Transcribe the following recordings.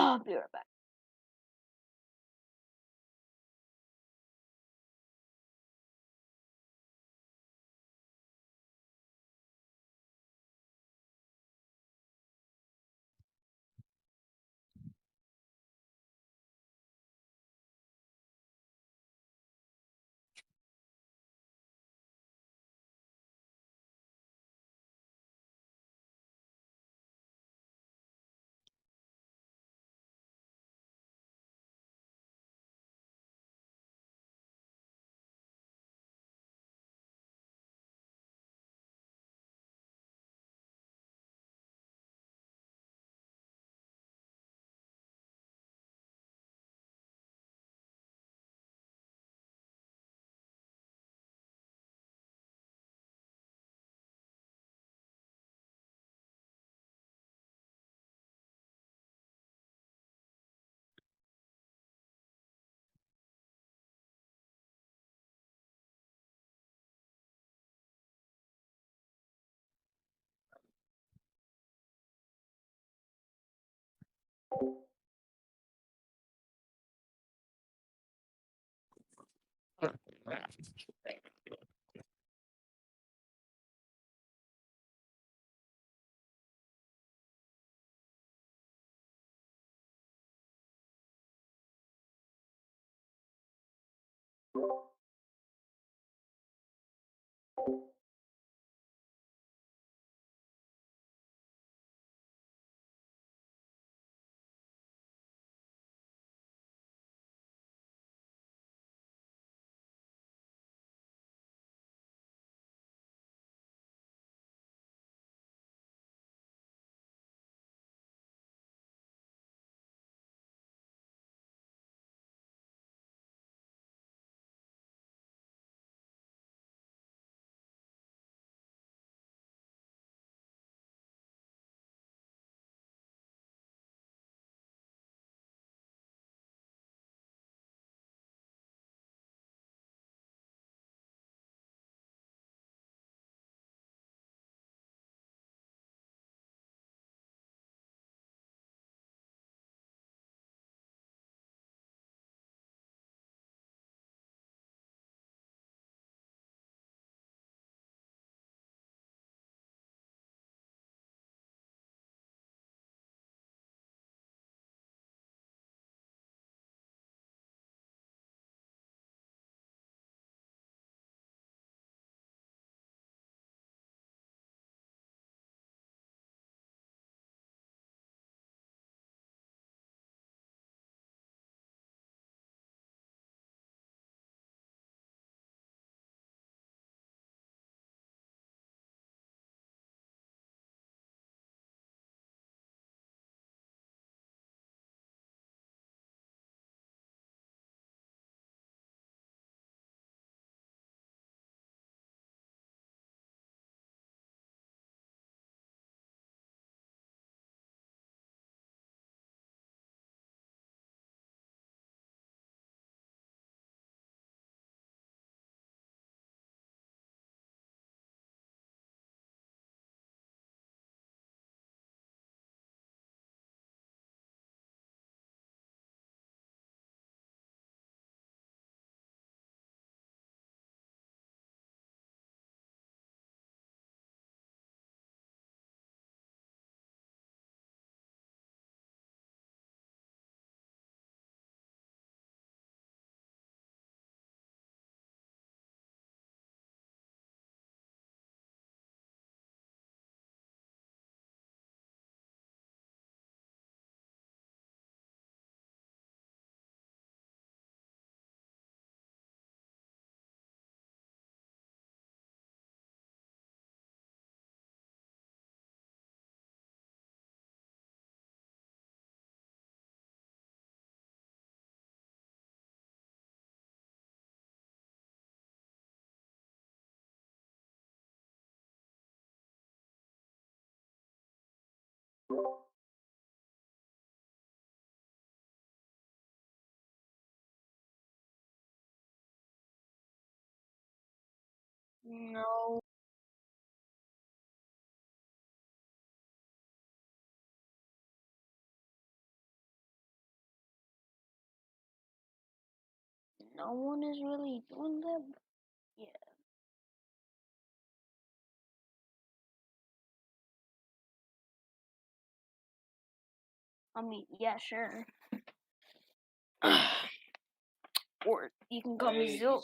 I'll be right back. No. no one is really doing that. Yeah. I mean, yeah, sure. Or you can call me Zil.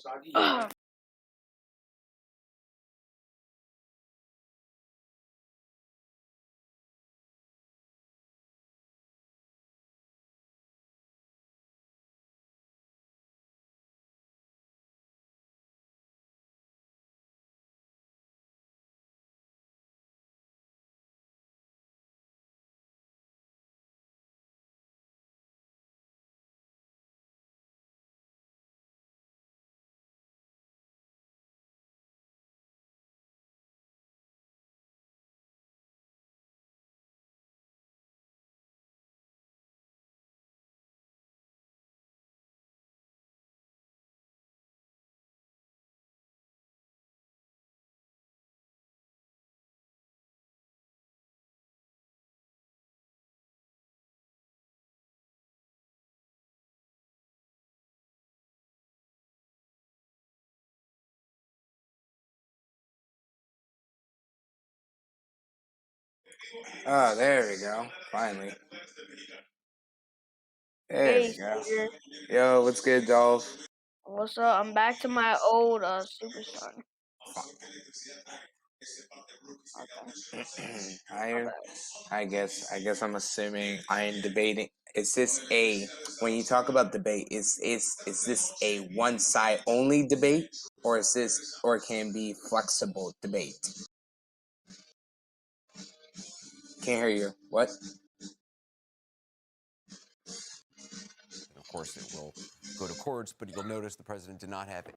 Oh, there we go. Finally. There Hey, we go. Peter. Yo, what's good, Dolph? What's up? I'm back to my old Superstar. Okay. I guess I'm assuming iron debating. Is this a when you talk about debate? Is this a one side only debate, or is this or can be flexible debate? Can't hear you. What? And of course, it will go to courts, but you'll notice the president did not have it.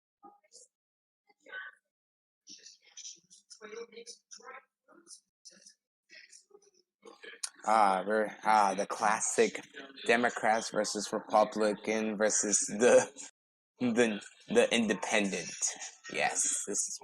The classic Democrats versus Republican versus the independent. Yes, this is.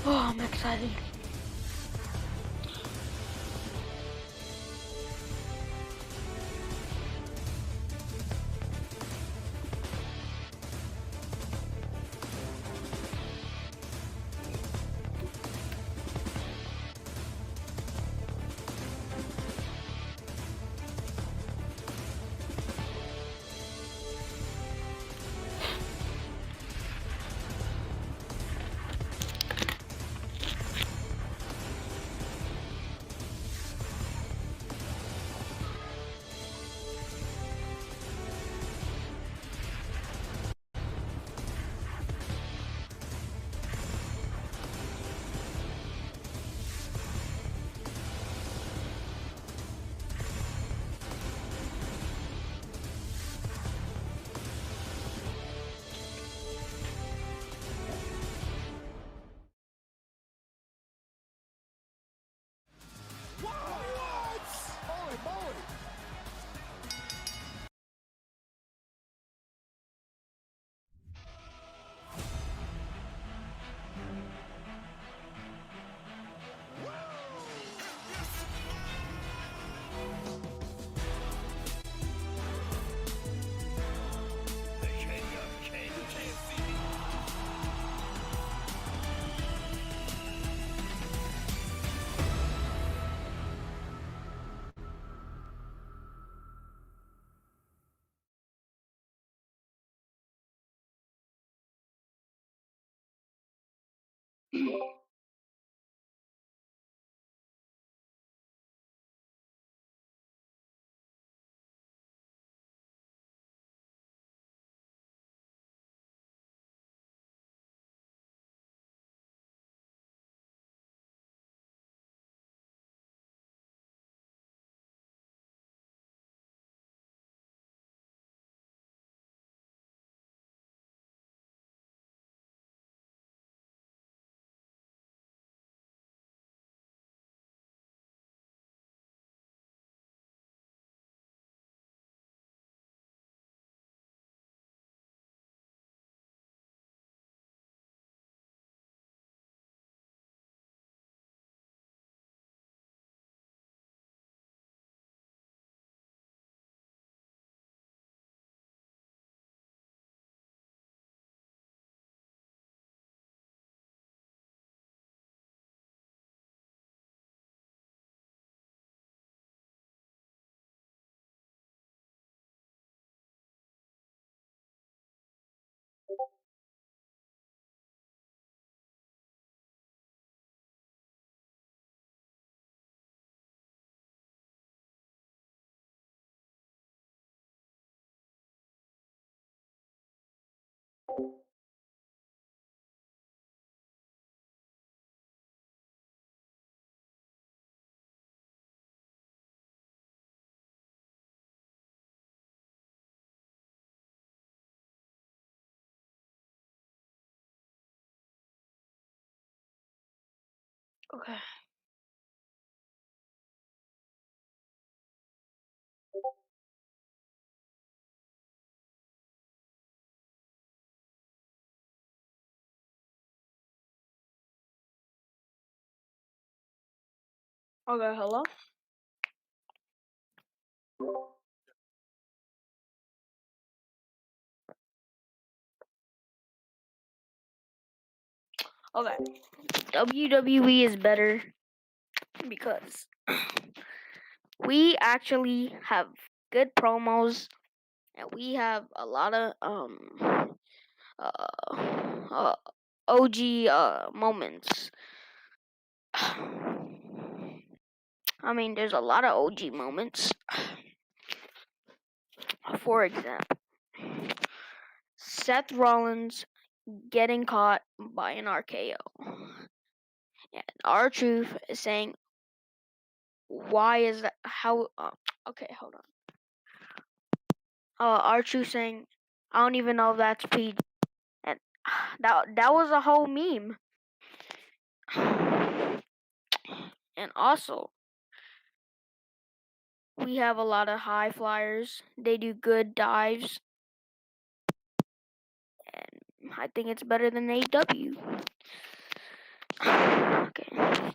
Oh, I'm excited. Okay. Okay, hello? Okay. WWE is better because we actually have good promos and we have a lot of uh OG moments. I mean, there's a lot of OG moments. For example, Seth Rollins getting caught by an RKO. And R-Truth is saying, why is that? How? Okay, hold on. R-Truth saying, I don't even know if that's PG. And that was a whole meme. And also, we have a lot of high flyers. They do good dives. And I think it's better than AEW. Okay.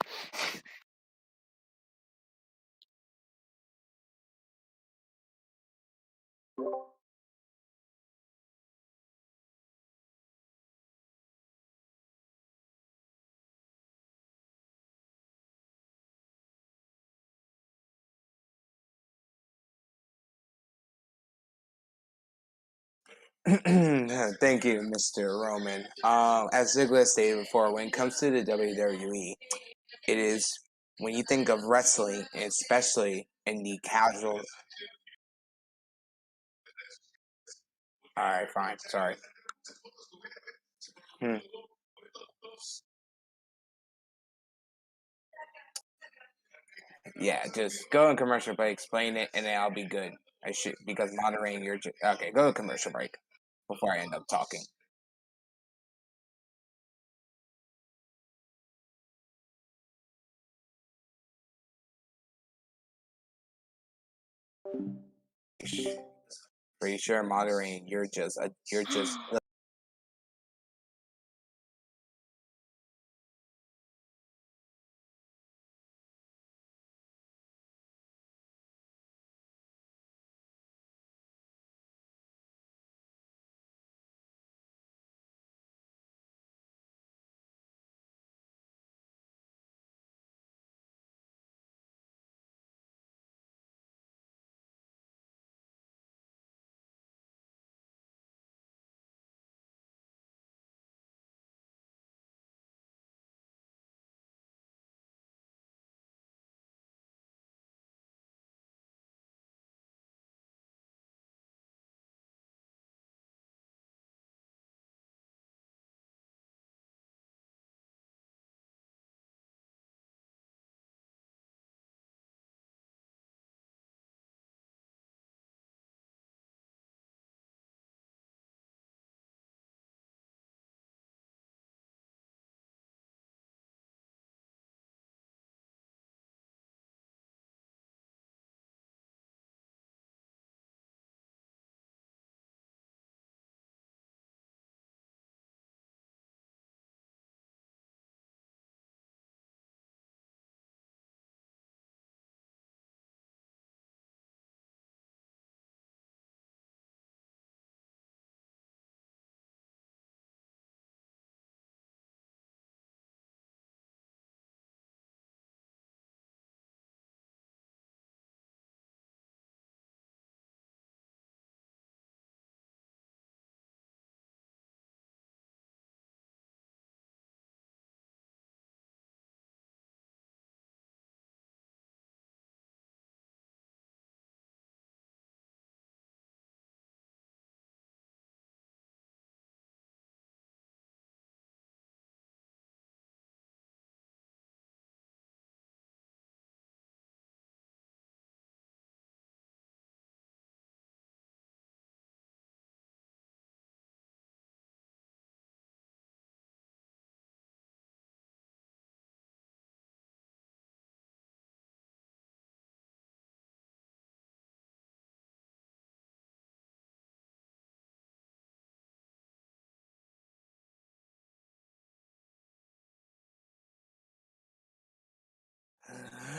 Thank you, Mr. Roman. As Ziggler stated before, when it comes to the WWE, it is when you think of wrestling, especially in the casual. All right, fine. Sorry. Hmm. Yeah, just go in commercial break, explain it, and then I'll be good. I should because moderating your okay. Go to commercial break before I end up talking. Pretty sure moderating. You're just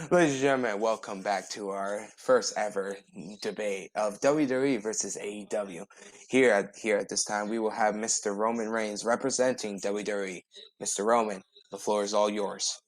Ladies and gentlemen, welcome back to our first ever debate of WWE versus AEW. Here at this time, we will have Mr. Roman Reigns representing WWE. Mr. Roman, the floor is all yours.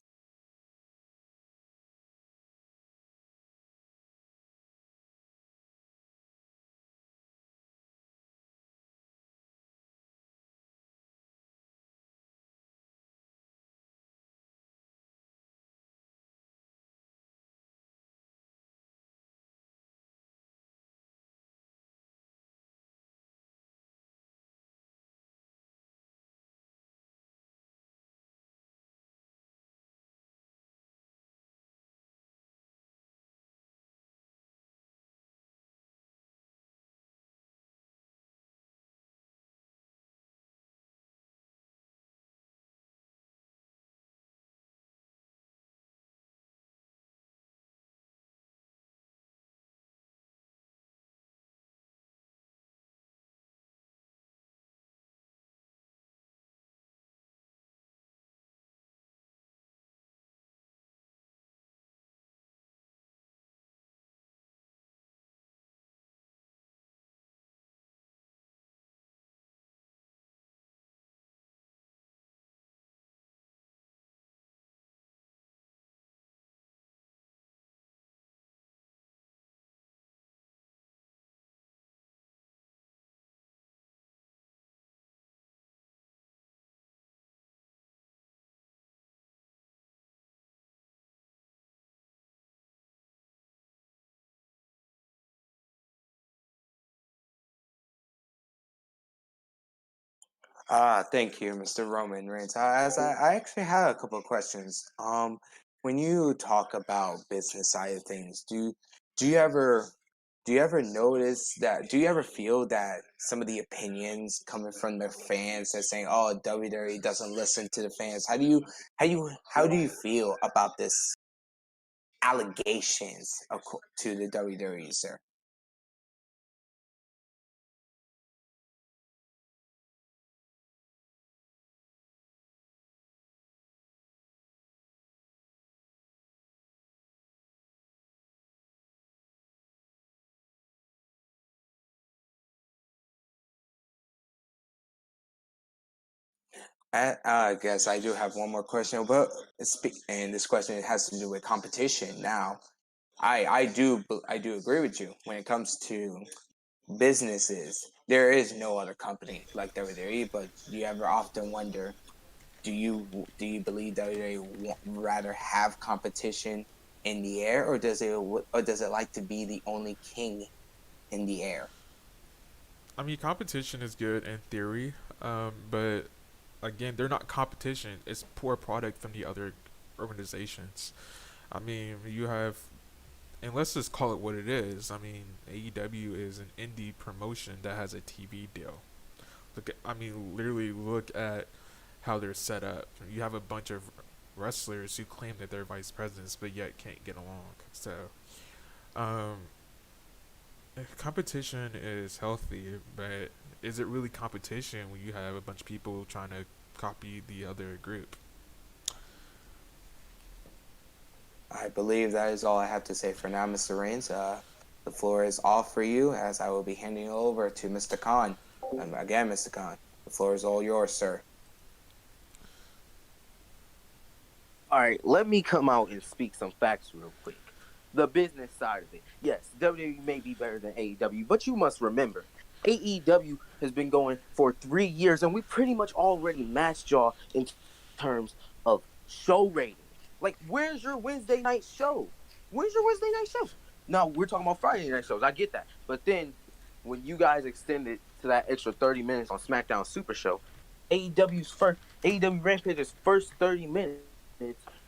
Thank you, Mr. Roman Reigns. I actually have a couple of questions. When you talk about business side of things, do you ever do you ever notice that? Do you ever feel that some of the opinions coming from the fans are saying, "Oh, WWE doesn't listen to the fans"? How do you feel about this allegations to the WWE, sir? I guess I do have one more question, but and this question has to do with competition. Now, I do agree with you when it comes to businesses. There is no other company like WWE, but do you ever often wonder, do you believe WWE rather have competition in the air, or does it like to be the only king in the air? I mean, competition is good in theory, but again, they're not competition. It's poor product from the other organizations. I mean, you have, and let's just call it what it is. I mean, AEW is an indie promotion that has a TV deal. Literally look at how they're set up. You have a bunch of wrestlers who claim that they're vice presidents, but yet can't get along. So, um, competition is healthy, but is it really competition when you have a bunch of people trying to copy the other group? I believe that is all I have to say for now, Mr. Reigns. The floor is all for you, as I will be handing it over to Mr. Khan. Again, Mr. Khan, the floor is all yours, sir. All right, let me come out and speak some facts real quick. The business side of it. Yes, WWE may be better than AEW, but you must remember, AEW has been going for 3 years, and we pretty much already matched y'all in terms of show ratings. Like, where's your Wednesday night show? Where's your Wednesday night show? Now, we're talking about Friday night shows. I get that. But then, when you guys extended to that extra 30 minutes on SmackDown Super Show, AEW Rampage's first 30 minutes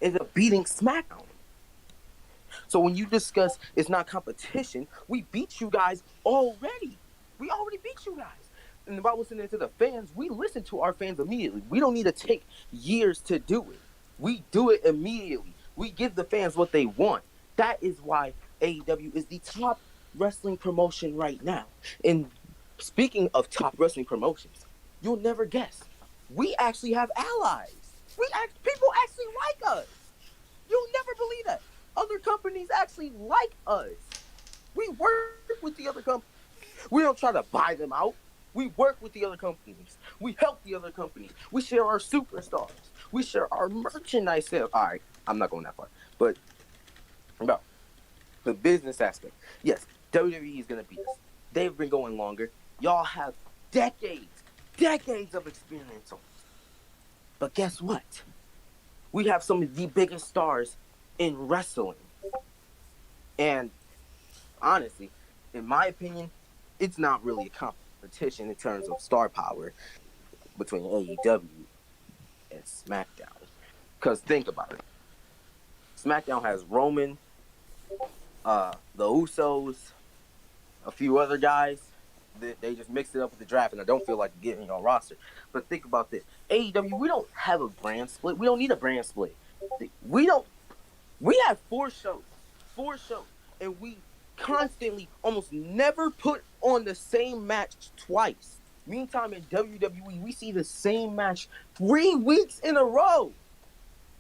is a beating SmackDown. So when you discuss it's not competition, we beat you guys already. We already beat you guys. And about listening to the fans, we listen to our fans immediately. We don't need to take years to do it. We do it immediately. We give the fans what they want. That is why AEW is the top wrestling promotion right now. And speaking of top wrestling promotions, you'll never guess. We actually have allies. People actually like us. You'll never believe that. other companies actually like us. We work with the other companies. We don't try to buy them out. We work with the other companies. We help the other companies. We share our superstars. We share our merchandise sales. All right, I'm not going that far. But about the business aspect. Yes, WWE is going to beat us. They've been going longer. Y'all have decades of experience on us. But guess what? We have some of the biggest stars in wrestling. And honestly, in my opinion, it's not really a competition in terms of star power between AEW and SmackDown. Because think about it. SmackDown has Roman, the Usos, a few other guys. They just mixed it up with the draft, and I don't feel like getting on roster. But think about this. AEW, we don't have a brand split. We don't need a brand split. We have 4 shows. And we constantly almost never put on the same match twice. Meantime, in WWE, we see the same match 3 weeks in a row.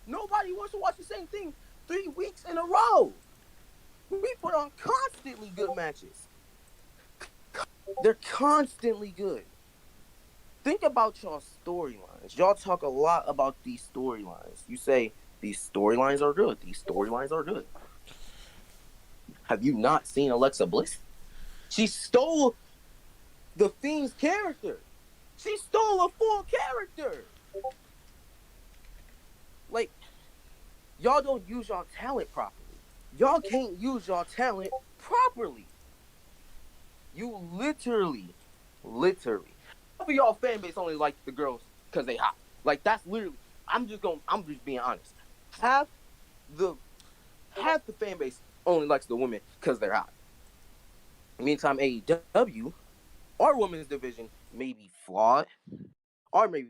Nobody wants to watch the same thing 3 weeks in a row. We put on constantly good matches. They're constantly good. Think about y'all storylines. Y'all talk a lot about these storylines. You say, these storylines are good. These storylines are good. Have you not seen Alexa Bliss? She stole the Fiend's character. She stole a full character. Like, y'all don't use y'all talent properly. Y'all can't use y'all talent properly. You literally, half of y'all fan base only like the girls because they hot. Like, that's literally, I'm just being honest. Half the fan base only likes the women because they're hot. Meantime, AEW, our women's division may be flawed, or maybe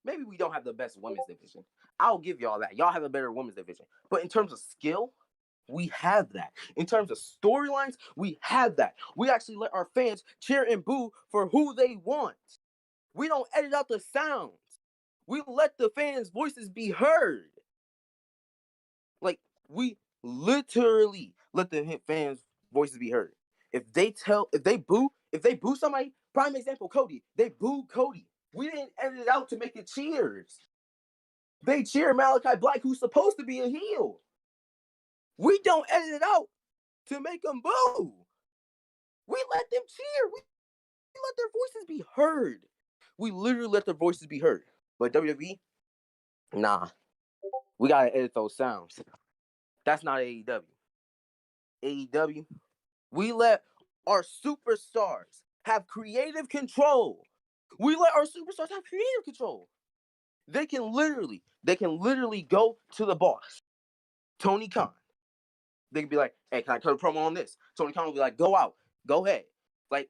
we don't have the best women's division. I'll give y'all that. Y'all have a better women's division. But in terms of skill, we have that. In terms of storylines, we have that. We actually let our fans cheer and boo for who they want. We don't edit out the sounds. We let the fans' voices be heard. Like, we literally let the fans' voices be heard. If they boo somebody, prime example, Cody. They booed Cody. We didn't edit it out to make it cheers. They cheer Malachi Black, who's supposed to be a heel. We don't edit it out to make them boo. We let them cheer. We let their voices be heard. We literally let their voices be heard. But WWE, nah. We gotta edit those sounds. That's not AEW. AEW, we let our superstars have creative control. We let our superstars have creative control. They can literally go to the boss, Tony Khan. They can be like, hey, can I cut a promo on this? Tony Khan will be like, go out. Go ahead. Like,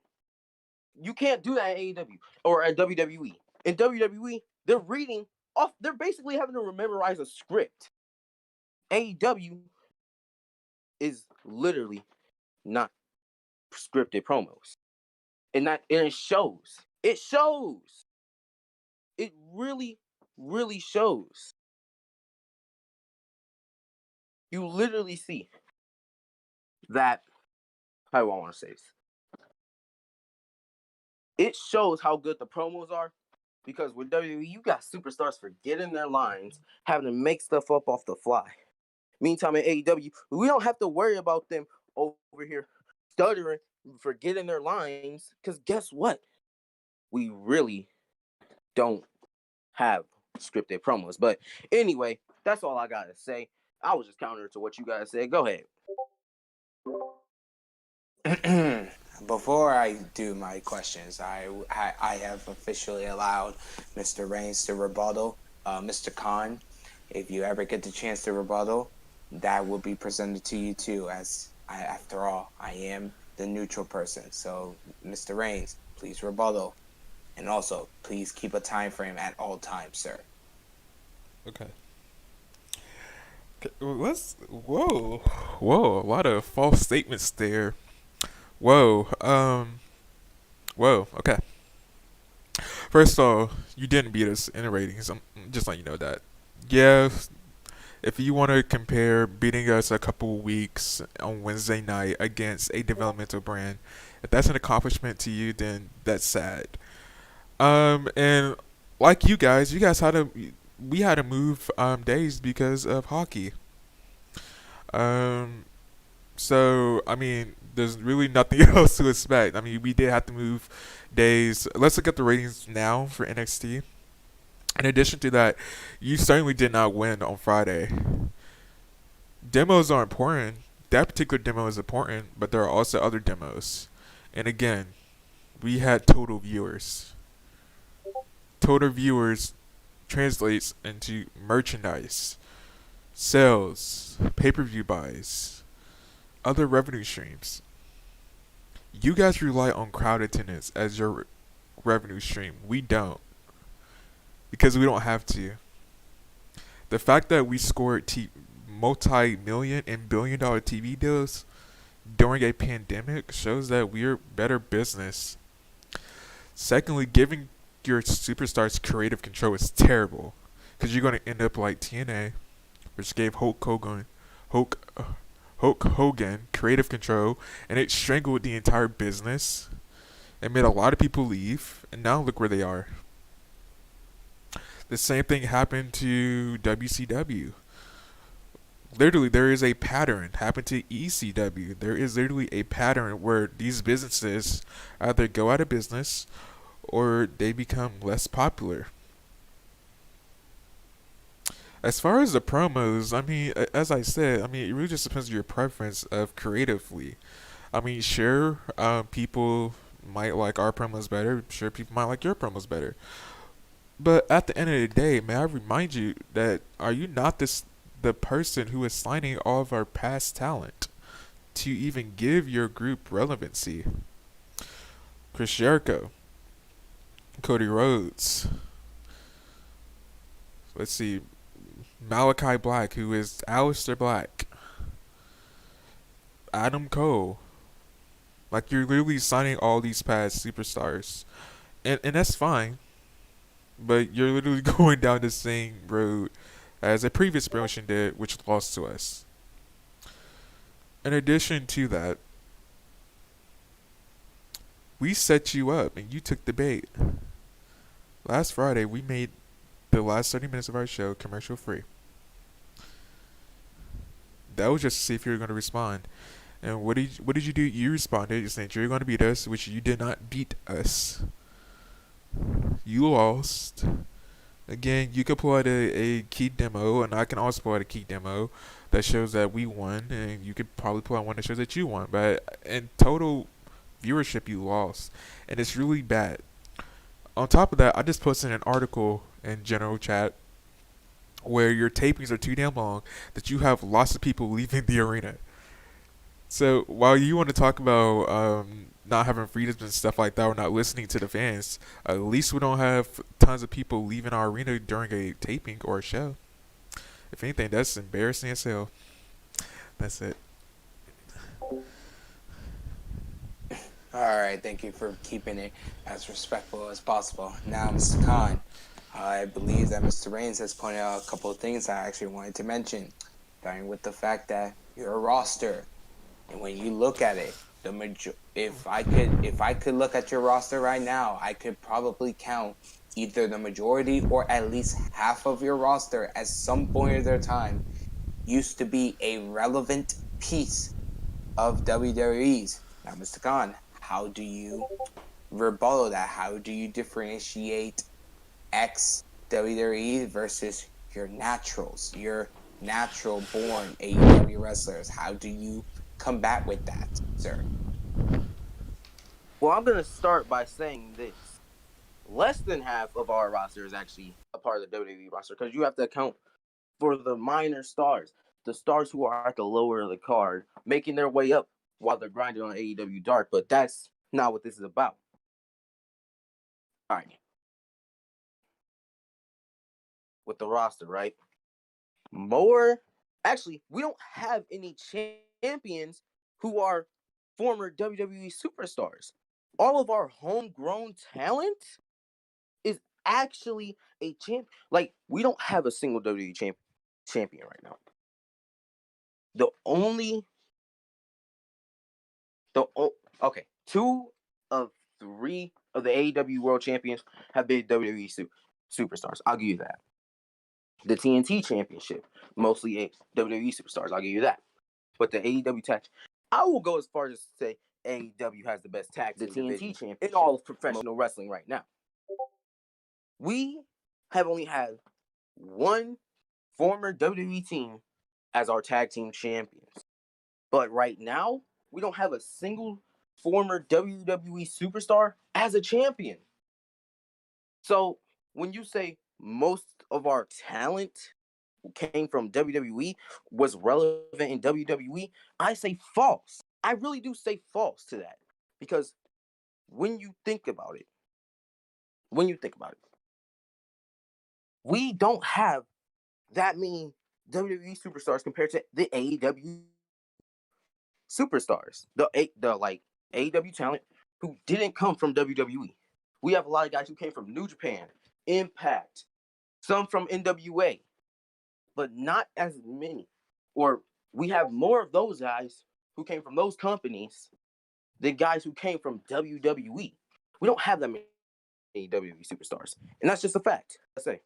you can't do that at AEW or at WWE. In WWE, they're reading off. They're basically having to memorize a script. AEW is literally not scripted promos. And it shows. It shows. It really, really shows. You literally see that, how do I want to say this? It shows how good the promos are, because with WWE, you got superstars forgetting their lines, having to make stuff up off the fly. Meantime, in AEW, we don't have to worry about them over here stuttering, forgetting their lines, because guess what? We really don't have scripted promos. But anyway, that's all I got to say. I was just counter to what you guys said. Go ahead. Before I do my questions, I have officially allowed Mr. Reigns to rebuttal. Mr. Khan, if you ever get the chance to rebuttal, that will be presented to you too, as after all, I am the neutral person. So, Mr. Reigns, please rebuttal. And also, please keep a time frame at all times, sir. Okay. Whoa, a lot of false statements there. Whoa, okay. First of all, you didn't beat us in the ratings. I'm just letting you know that. Yeah, if you want to compare beating us a couple weeks on Wednesday night against a developmental brand, if that's an accomplishment to you, then that's sad. And like you guys had to, we had to move days because of hockey. Um, so I mean, there's really nothing else to expect. I mean, we did have to move days. Let's look at the ratings now for NXT. In addition to that, you certainly did not win on Friday. Demos are important. That particular demo is important, but there are also other demos. And again, we had total viewers. Total viewers translates into merchandise, sales, pay-per-view buys, other revenue streams. You guys rely on crowd attendance as your revenue stream. We don't, because we don't have to. The fact that we scored multi-million and billion-dollar TV deals during a pandemic shows that we're better business. Secondly, giving your superstars creative control is terrible, because you're going to end up like TNA, which gave Hulk Hogan creative control, and it strangled the entire business. It made a lot of people leave, and now look where they are. The same thing happened to WCW. Literally, there is a pattern happened to ECW. There is literally a pattern where these businesses either go out of business or they become less popular. As far as the promos, I mean, as I said, I mean, it really just depends on your preference of creatively. I mean, sure, people might like our promos better. Sure, people might like your promos better. But at the end of the day, may I remind you that are you not the person who is signing all of our past talent to even give your group relevancy? Chris Jericho, Cody Rhodes. Let's see, Malachi Black, who is Aleister Black, Adam Cole. Like, you're literally signing all these past superstars, and that's fine. But you're literally going down the same road as a previous promotion did, which lost to us. In addition to that, we set you up and you took the bait. Last Friday, we made the last 30 minutes of our show commercial free. That was just to see if you were going to respond. And what did you do? You responded. You said you're going to beat us, which you did not beat us. You lost. Again, you could pull out a key demo, and I can also pull out a key demo that shows that we won, and you could probably pull out one that shows that you won. But in total viewership, you lost, and it's really bad. On top of that, I just posted an article in general chat where your tapings are too damn long that you have lots of people leaving the arena. So while you want to talk about not having freedoms and stuff like that, or not listening to the fans, at least we don't have tons of people leaving our arena during a taping or a show. If anything, that's embarrassing as hell. That's it. Alright, thank you for keeping it as respectful as possible. Now, Mr. Khan, I believe that Mr. Reigns has pointed out a couple of things I actually wanted to mention, starting with the fact that your roster, and when you look at it, if I could look at your roster right now, I could probably count either the majority or at least half of your roster at some point of their time used to be a relevant piece of WWE's. Now, Mr. Khan, how do you rebuttal that? How do you differentiate ex-WWE versus your naturals, your natural-born AEW wrestlers? How do you combat with that, sir? Well, I'm going to start by saying this. Less than half of our roster is actually a part of the WWE roster, because you have to account for the minor stars, the stars who are at the lower of the card, making their way up while they're grinding on AEW Dark. But that's not what this is about. All right. With the roster, right? Actually, we don't have any champions who are former WWE superstars. All of our homegrown talent is actually a champ. Like, we don't have a single WWE champion right now. Two of three of the AEW World Champions have been WWE Superstars. I'll give you that. The TNT Championship, mostly WWE Superstars. I'll give you that. But the AEW tag, I will go as far as to say AEW has the best tag team TNT champion in all of professional wrestling right now. We have only had one former WWE team as our tag team champions. But right now, we don't have a single former WWE superstar as a champion. So when you say most of our talent came from WWE, was relevant in WWE, I say false. I really do say false to that. Because when you think about it, we don't have that many WWE superstars compared to the AEW superstars. The like AEW talent who didn't come from WWE. We have a lot of guys who came from New Japan, Impact, some from NWA, but not as many. Or we have more of those guys who came from those companies than guys who came from WWE. We don't have that many WWE superstars, and that's just a fact. I say.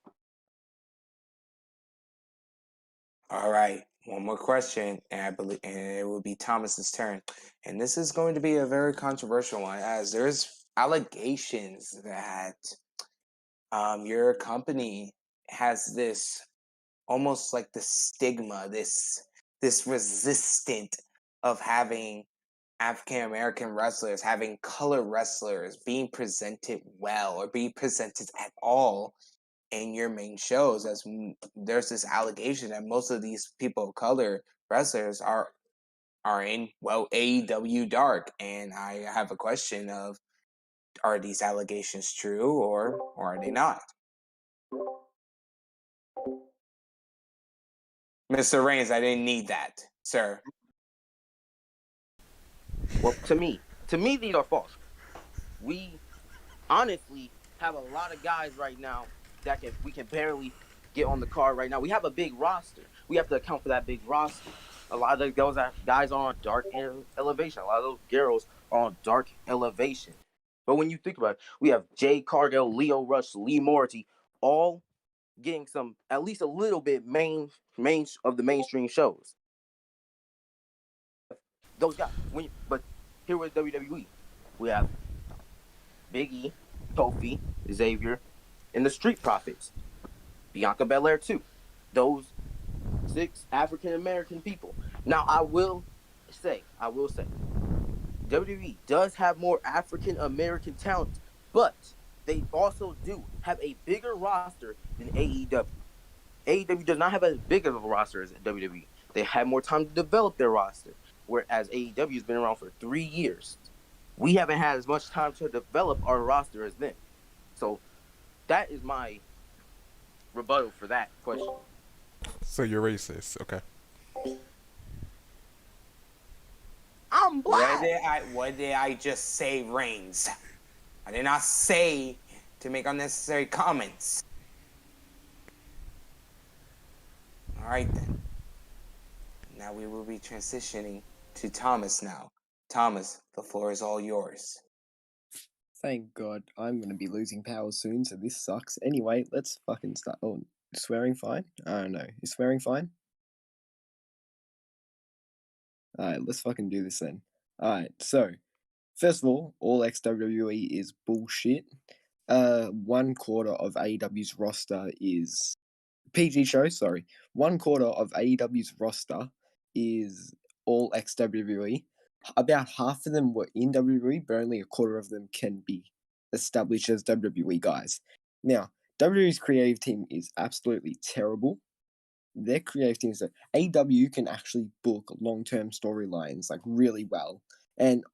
All right, one more question, and I believe, and it will be Thomas's turn. And this is going to be a very controversial one, as there's allegations that your company has this almost like the stigma, this resistant of having African American wrestlers, having color wrestlers being presented well or being presented at all in your main shows, as there's this allegation that most of these people of color wrestlers are in, well, AEW Dark. And I have a question of, are these allegations true or are they not? Mr. Reigns, I didn't need that, sir. Well, to me, these are false. We honestly have a lot of guys right now that we can barely get on the card right now. We have a big roster. We have to account for that big roster. A lot of those guys are on Dark Elevation. A lot of those girls are on Dark Elevation. But when you think about it, we have Jay Cargill, Leo Rush, Lee Morty, all getting some, at least a little bit main of the mainstream shows. Those guys. But here with WWE, we have Big E, Kofi, Xavier, and the Street Profits. Bianca Belair too. Those 6 African American people. Now I will say, WWE does have more African American talent, but they also do have a bigger roster than AEW. AEW does not have as big of a roster as WWE. They had more time to develop their roster, whereas AEW has been around for 3 years. We haven't had as much time to develop our roster as them. So that is my rebuttal for that question. So you're racist, okay? I'm black. What did I just say, Reigns? I did not say to make unnecessary comments. All right then. Now we will be transitioning to Thomas now. Thomas, the floor is all yours. Thank God, I'm gonna be losing power soon, so this sucks. Anyway, let's fucking start. Oh, swearing fine? I don't know. Is swearing fine? Alright, let's fucking do this then. Alright, so, first of all ex-WWE is bullshit. 1/4 of AEW's roster is PG show, sorry. 1/4 of AEW's roster is all ex-WWE. About half of them were in WWE, but only 1/4 of them can be established as WWE guys. Now, WWE's creative team is absolutely terrible. Their creative team is that AEW can actually book long-term storylines like really well, and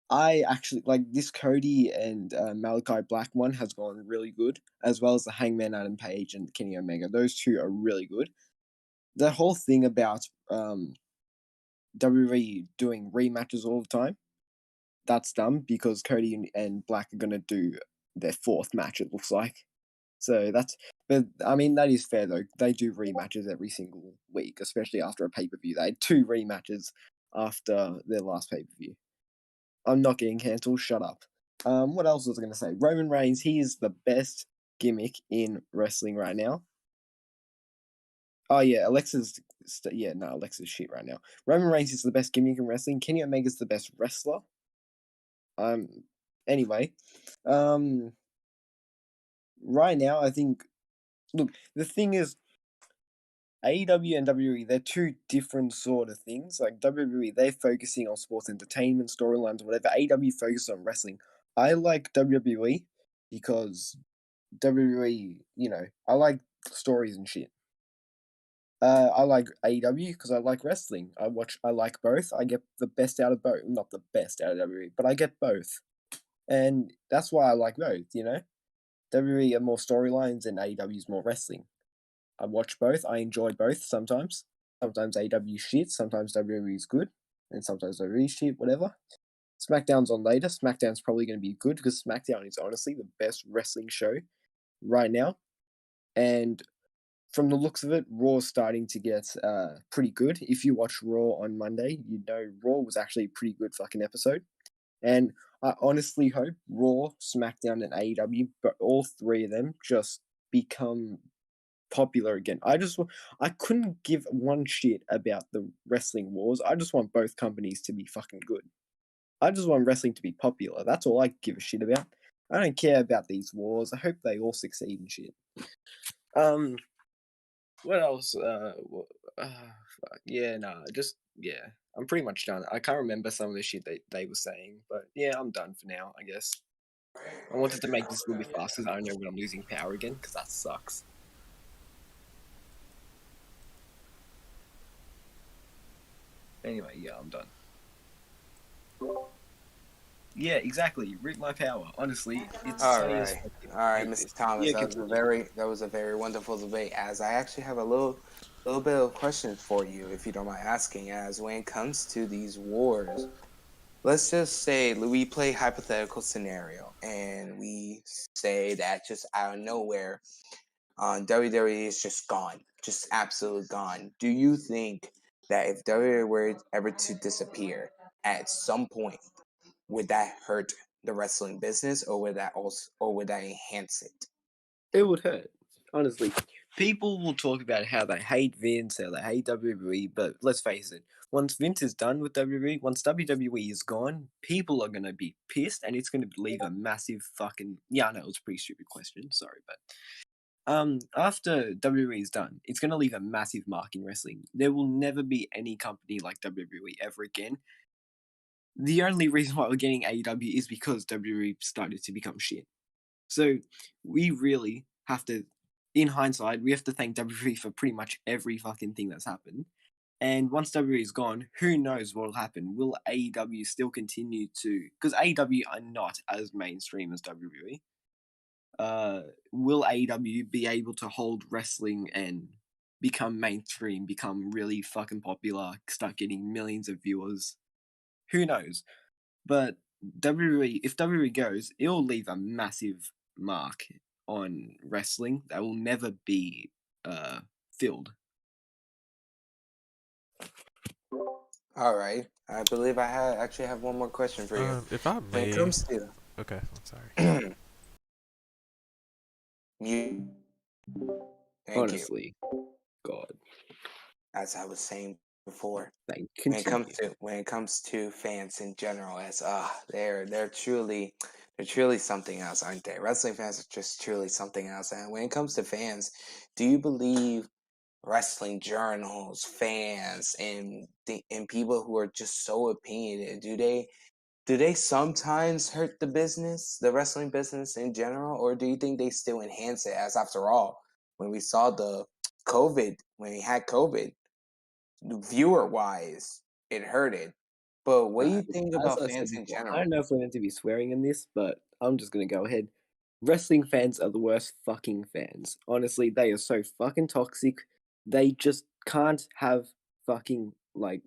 I actually like this Cody and Malachi Black one has gone really good, as well as the Hangman Adam Page and Kenny Omega. Those two are really good. The whole thing about WWE doing rematches all the time, that's dumb because Cody and Black are gonna do their 4th match, it looks like. So but I mean, that is fair though. They do rematches every single week, especially after a pay per view. They had 2 rematches after their last pay per view. I'm not getting cancelled. Shut up. What else was I going to say? Roman Reigns, he is the best gimmick in wrestling right now. Oh yeah, Alexa's shit right now. Roman Reigns is the best gimmick in wrestling. Kenny Omega's the best wrestler. Anyway, right now I think. Look, the thing is, AEW and WWE, they're two different sort of things. Like WWE, they're focusing on sports entertainment, storylines, whatever. AEW focuses on wrestling. I like WWE because WWE, I like stories and shit. I like AEW because I like wrestling. I like both. I get the best out of both. Not the best out of WWE, but I get both. And that's why I like both, WWE are more storylines and AEW is more wrestling. I watch both. I enjoy both sometimes. Sometimes AEW shit, sometimes WWE is good, and sometimes WWE shit, whatever. SmackDown's on later. SmackDown's probably going to be good because SmackDown is honestly the best wrestling show right now. And from the looks of it, Raw's starting to get pretty good. If you watch Raw on Monday, Raw was actually a pretty good fucking episode. And I honestly hope Raw, SmackDown, and AEW, but all three of them just become popular again. I couldn't give one shit about the wrestling wars. I just want both companies to be fucking good. I just want wrestling to be popular. That's all I give a shit about. I don't care about these wars. I hope they all succeed and shit. What else? Fuck. Yeah, nah, yeah. I'm pretty much done. I can't remember some of the shit they were saying, but yeah, I'm done for now, I guess. I wanted to make this a little bit faster because I don't know when I'm losing power again, because that sucks. Anyway, yeah, I'm done. Yeah, exactly. Rip my power. Honestly, it's All sunny as right, fuck. all right, Mr. Thomas. Yeah, That was a very wonderful debate. As I actually have a little bit of questions for you, if you don't mind asking. As when it comes to these wars, let's just say we play hypothetical scenario, and we say that just out of nowhere, WWE is just gone, just absolutely gone. Do you think that if WWE were ever to disappear at some point, would that hurt the wrestling business, or would that enhance it? it would hurt. Honestly, people will talk about how they hate Vince, how they hate WWE, but let's face it. Once Vince is done with WWE, once WWE is gone, people are gonna be pissed, and it's gonna leave a massive fucking. Yeah, I know it was a pretty stupid question. Sorry, but after WWE is done, it's going to leave a massive mark in wrestling. There will never be any company like WWE ever again. The only reason why we're getting AEW is because WWE started to become shit. So we really have to, in hindsight, we have to thank WWE for pretty much every fucking thing that's happened. And once WWE is gone, who knows what will happen? Will AEW still continue to? Because AEW are not as mainstream as WWE. Will AEW be able to hold wrestling and become mainstream, become really fucking popular, start getting millions of viewers? Who knows? But WWE, if WWE goes, it'll leave a massive mark on wrestling that will never be filled. All right, I believe actually have one more question for you. If I When it may. comes to Okay, I'm sorry. you, thank you. Honestly, God, As I was saying before, continue. when it comes to fans in general, as they're truly something else, aren't they? Wrestling fans are just truly something else. And when it comes to fans, do you believe wrestling journals, fans, and people who are just so opinionated, do they sometimes hurt the wrestling business in general, or do you think they still enhance it? As after all, when we saw when we had COVID, viewer wise, it hurted. But what do you think As about I said fans in before, I general? don't know if we're meant to be swearing in this, but I'm just gonna go ahead. Wrestling fans are the worst fucking fans. Honestly, they are so fucking toxic. They just can't have fucking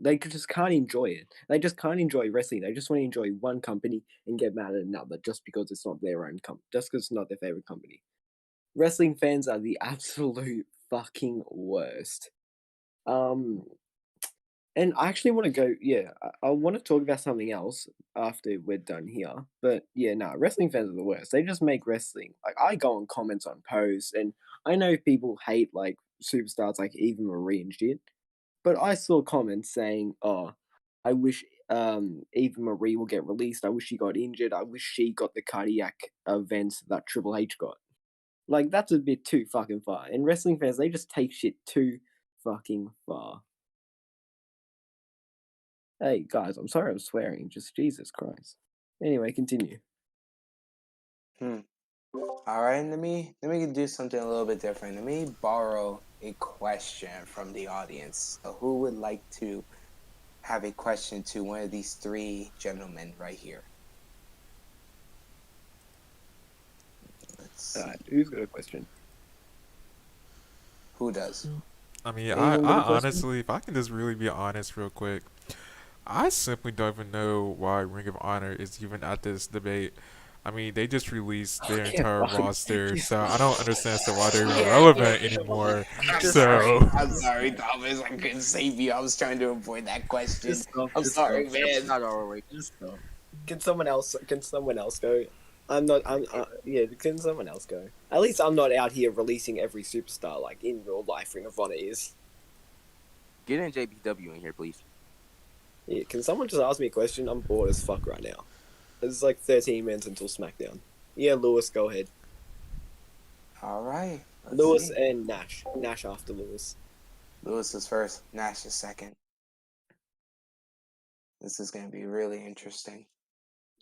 they just can't enjoy it. They just can't enjoy wrestling. They just want to enjoy one company and get mad at another just because it's not their own just because it's not their favorite company. Wrestling fans are the absolute fucking worst. And I actually want to go. Yeah, I want to talk about something else after we're done here. But yeah, no, wrestling fans are the worst. They just make wrestling. Like I go on comments on posts, and I know people hate like superstars like Eva Marie and shit. But I saw comments saying, "Oh, I wish Eva Marie will get released. I wish she got injured. I wish she got the cardiac events that Triple H got." Like that's a bit too fucking far. And wrestling fans, they just take shit too fucking far. Hey guys, I'm sorry I'm swearing. Just Jesus Christ. Anyway, continue. All right, let me do something a little bit different. Let me borrow a question from the audience. So who would like to have a question to one of these three gentlemen right here? Let's see. Who's got a question? Who does? I mean, I Anyone got a question? honestly, if I can just really be honest real quick, I simply don't even know why Ring of Honor is even at this debate. I mean, they just released their Okay, entire fine. roster, so I don't understand why they're even Yeah, relevant yeah. anymore. I'm Just sorry. So, I'm sorry, Thomas. I couldn't save you. I was trying to avoid that question. Just stop. I'm Just sorry, stop. man. Not already. Just stop. Can someone else? Can someone else go? I'm not. I'm. Yeah. Can someone else go? At least I'm not out here releasing every superstar like in real life. Ring of Honor is. Get in JBW in here, please. Yeah. Can someone just ask me a question? I'm bored as fuck right now. It's like 13 minutes until SmackDown. Yeah, Lewis, go ahead. All right. Lewis See. and Nash. Nash after Lewis. Lewis is first. Nash is second. This is going to be really interesting.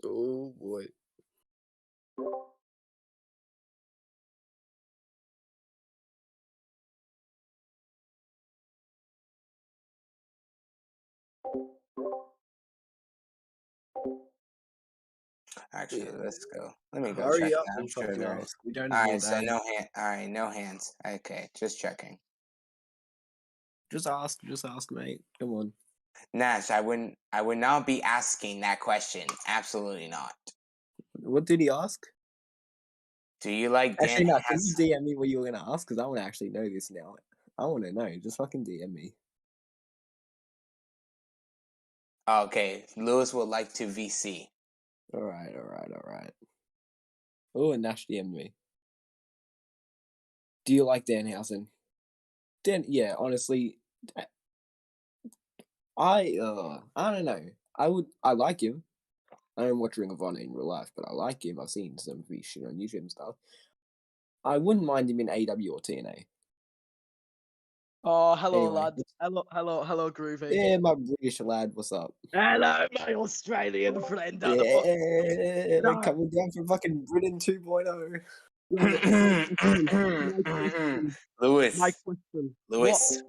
Oh boy. Actually, Yeah. let's go. Let me go check Hurry up that. I'm and sure fucking there is. ask. We don't All need all right, so day. no hand. All right, no hands. Okay, just checking. Just ask. Just ask, mate. Come on. Nash, I would not be asking that question. Absolutely not. What did he ask? Do you like Dan Actually, no. Can you Hess? DM me what you were gonna ask? Because I want to actually know this now. I want to know. Just fucking DM me. Okay, Lewis would like to VC. All right. All right. All right. Oh, and Nash DM'd me. Do you like Danhausen? Dan, yeah. Honestly, I don't know. I like him. I don't watch Ring of Honor in real life, but I like him. I've seen some of his shit on YouTube and stuff. I wouldn't mind him in AEW or TNA. Oh, hello, Anyway, lads. Hello, Groovy. yeah, my British lad, what's up? Hello, my Australian friend. How the fuck? Yeah, No, coming down from fucking Britain 2.0. right, my Lewis, question. What? Lewis,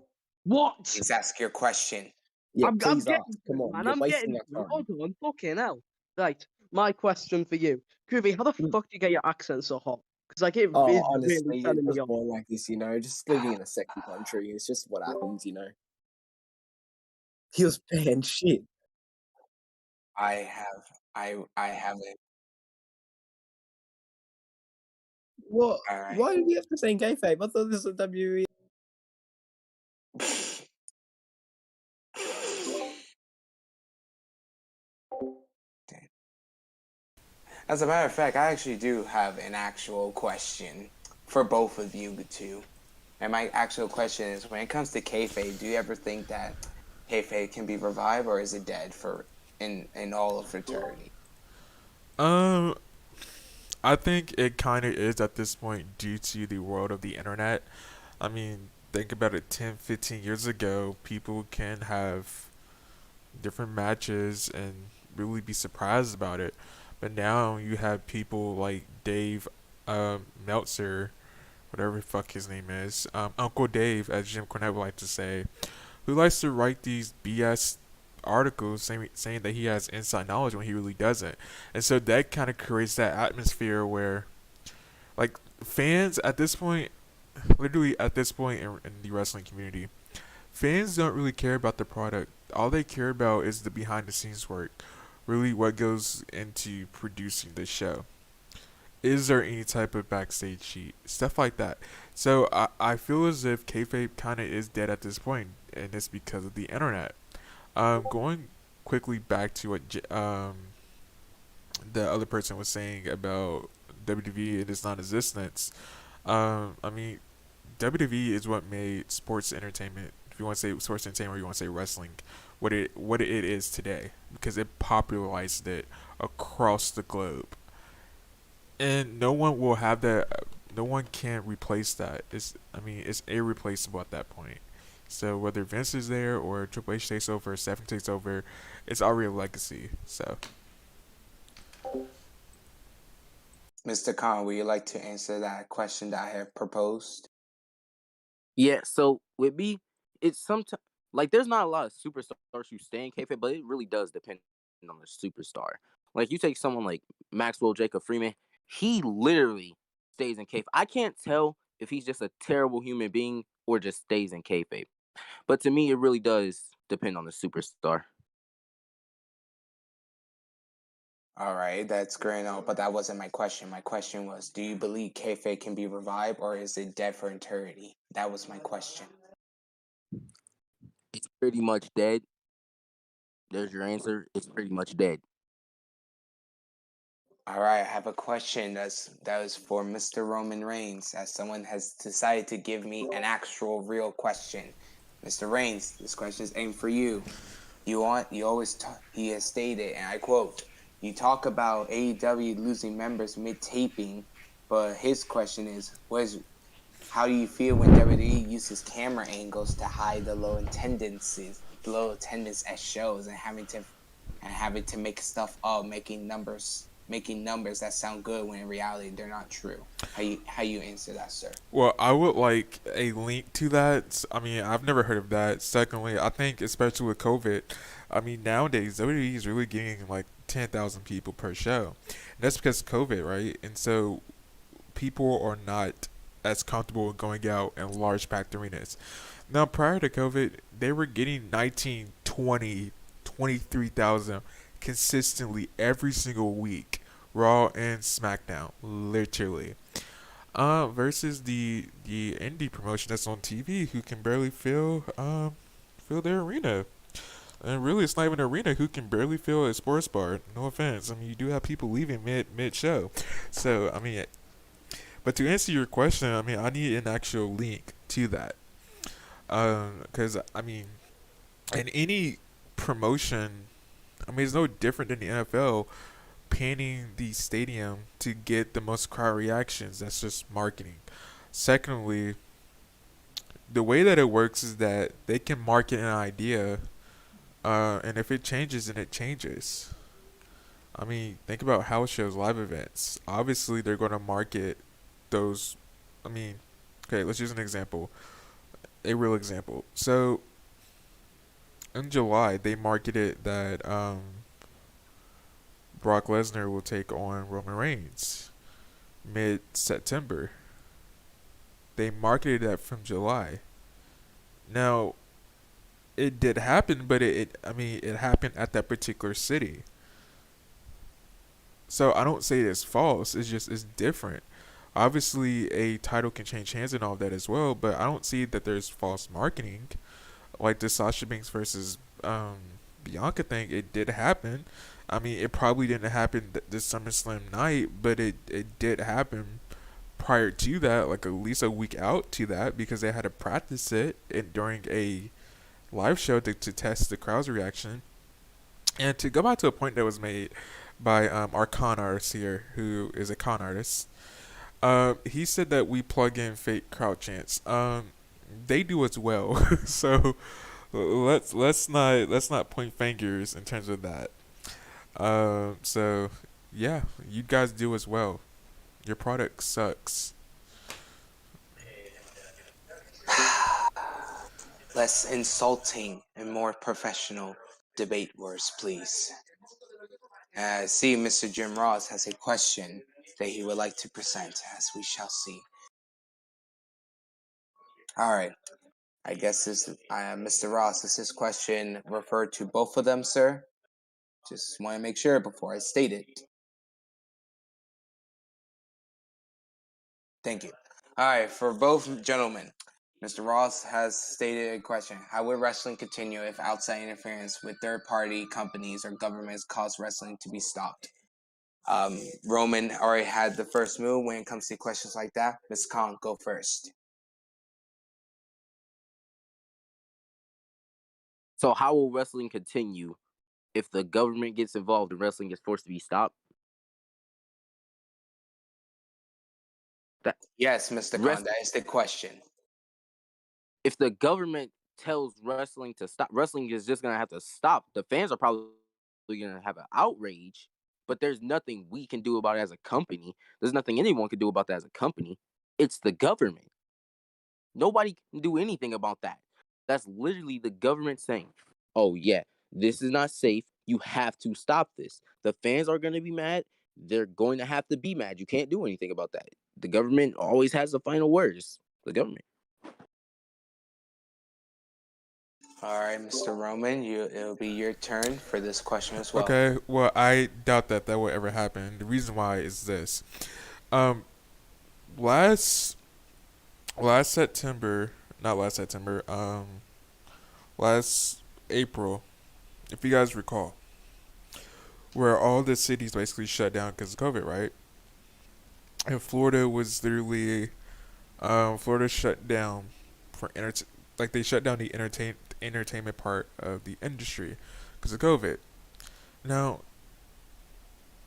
What? please ask your question. Yeah, I'm please ask. getting to Come it, on, man. you're I'm wasting getting our to it. time. Hold on, fucking hell. Right, my question for you. Groovy, how the fuck do you get your accent so hot? Because, like, it Oh, is really honestly, it's turning me just on. born like this, just living in a sexy country. It's just what happens. He was banned shit. I have it. What? All right. Why did we have to say kayfabe? I thought this was WWE. As a matter of fact, I actually do have an actual question for both of you two. And my actual question is, when it comes to kayfabe, do you ever think that kayfabe can be revived, or is it dead for in all of eternity? um, I think it kind of is at this point due to the world of the internet. I mean, think about it 10, 15 years ago, people can have different matches and really be surprised about it. But now you have people like Dave Meltzer, whatever the fuck his name is, Uncle Dave, as Jim Cornette would like to say, who likes to write these BS articles saying that he has inside knowledge when he really doesn't. And so that kind of creates that atmosphere where, like, fans at this point, literally at this point in the wrestling community, fans don't really care about the product. All they care about is the behind the scenes work, really what goes into producing the show. is there any type of backstage cheat, stuff like that. So I feel as if kayfabe kind of is dead at this point, and it's because of the internet. Going quickly back to what the other person was saying about WWE and its non-existence. I mean, WWE is what made sports entertainment. If you want to say sports entertainment, or you want to say wrestling, what it is today, because it popularized it across the globe, and no one will have that. No one can replace that. It's irreplaceable at that point. So whether Vince is there or Triple H takes over, or Stephanie takes over, it's already a legacy. So Mr. Khan, would you like to answer that question that I have proposed? Yeah, so with me, it's sometimes like there's not a lot of superstars who stay in kayfabe, but it really does depend on the superstar. Like you take someone like Maxwell Jacob Freeman, he literally stays in kayfabe. I can't tell if he's just a terrible human being or just stays in kayfabe. But to me, it really does depend on the superstar. All right, that's great. No, but that wasn't my question. My question was, do you believe kayfabe can be revived, or is it dead for eternity? That was my question. It's pretty much dead. There's your answer. It's pretty much dead. All right, I have a question that is for Mr. Roman Reigns, as someone has decided to give me an actual real question. Mr. Reigns, this question is aimed for you. He has stated, and I quote, you talk about AEW losing members mid-taping, but his question is, how do you feel when WWE uses camera angles to hide the low attendance at shows, and having to make stuff up, making numbers that sound good when in reality they're not true? How you answer that, sir? well, I would like a link to that. I mean, I've never heard of that. Secondly, I think especially with COVID, I mean nowadays WWE is really getting like 10,000 people per show. And that's because of COVID, right? And so people are not as comfortable with going out in large packed arenas. Now, prior to COVID, they were getting 19, 20, 23,000 consistently every single week, Raw and SmackDown, literally. Versus the indie promotion that's on TV, who can barely fill their arena. And really, it's not even an arena who can barely fill a sports bar. No offense. I mean, you do have people leaving mid show. So I mean, but to answer your question, I mean, I need an actual link to that. Because I mean, in any promotion, I mean, it's no different than the NFL panning the stadium to get the most crowd reactions. That's just marketing. Secondly, the way that it works is that they can market an idea, and if it changes, then it changes. I mean, think about house shows, live events. Obviously, they're going to market those. I mean, okay, let's use an example, a real example. So, in July, they marketed that Brock Lesnar will take on Roman Reigns mid September. They marketed that from July. Now, it did happen, but I mean, it happened at that particular city. So I don't say it's false. It's just it's different. Obviously, a title can change hands and all that as well, but I don't see that there's false marketing. Like the Sasha Banks versus Bianca thing, it did happen. I mean, it probably didn't happen this SummerSlam night, but it did happen prior to that, like at least a week out to that, because they had to practice it during a live show to test the crowd's reaction. And to go back to a point that was made by our con artist here, who is a con artist, he said that we plug in fake crowd chants. They do as well. So let's not point fingers in terms of that. So yeah, you guys do as well. Your product sucks. Less insulting and more professional debate words, please. I see Mr. Jim Ross has a question that he would like to present, as we shall see. All right. I guess Mr. Ross, is this question referred to both of them, sir? Just want to make sure before I state it. Thank you. All right, for both gentlemen, Mr. Ross has stated a question. How would wrestling continue if outside interference with third-party companies or governments caused wrestling to be stopped? Roman already had the first move when it comes to questions like that. Ms. Kong, go first. So how will wrestling continue if the government gets involved and wrestling is forced to be stopped? That Yes, Mr. Khan, rest that is the question. if the government tells wrestling to stop, wrestling is just gonna have to stop. The fans are probably gonna have an outrage, but there's nothing we can do about it as a company. There's nothing anyone can do about that as a company. It's the government. Nobody can do anything about that. That's literally the government saying, "Oh yeah, this is not safe. You have to stop this." The fans are gonna be mad. They're going to have to be mad. You can't do anything about that. The government always has the final words. The government. All right, Mr. Roman, it'll be your turn for this question as well. Okay, well, I doubt that will ever happen. The reason why is this. Um, last September, not last September, last April, if you guys recall, where all the cities basically shut down because of COVID, right? And Florida was literally, Florida shut down for like they shut down the entertainment part of the industry because of COVID. Now,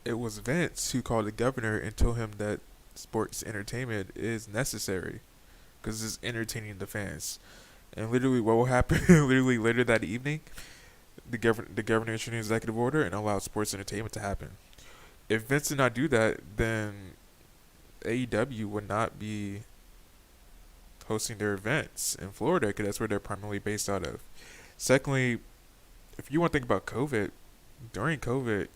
it was Vince who called the governor and told him that sports entertainment is necessary because it's entertaining the fans. And literally, what will happen? Literally later that evening, the governor issued an executive order and allowed sports entertainment to happen. If Vince did not do that, then AEW would not be hosting their events in Florida because that's where they're primarily based out of. Secondly, if you want to think about COVID, during COVID,